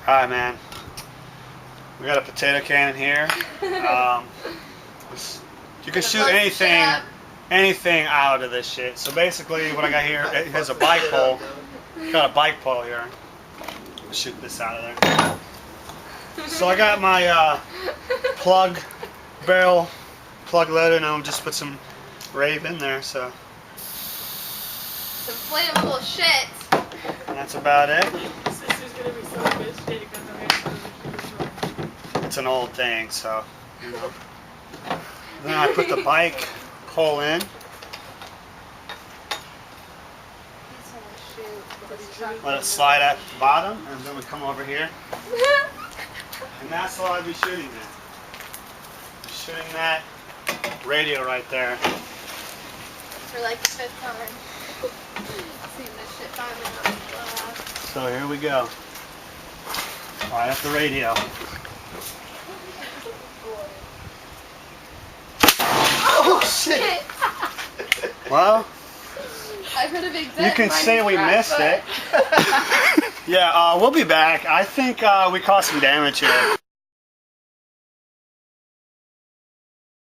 Alright, man. We got a potato cannon here. You can shoot anything out of this shit. So basically what I got here is a bike pole. Got a bike pole here. I'll shoot this out of there. So I got my plug barrel plug loaded, and I'll just put some rave in there. So some flammable shit. And that's about it. Sister's gonna be so bitchy to come here. It's an old thing, so you know. Then I put the bike pole in. Let it slide at the bottom, and then we come over here. And that's all I'd be shooting at. Shooting that radio right there. For like the 5th time. Seeing this shit finally on. So here we go. Right at the radio. Oh shit! Well, I could have you can say we missed it. Yeah, we'll be back. I think we caused some damage here.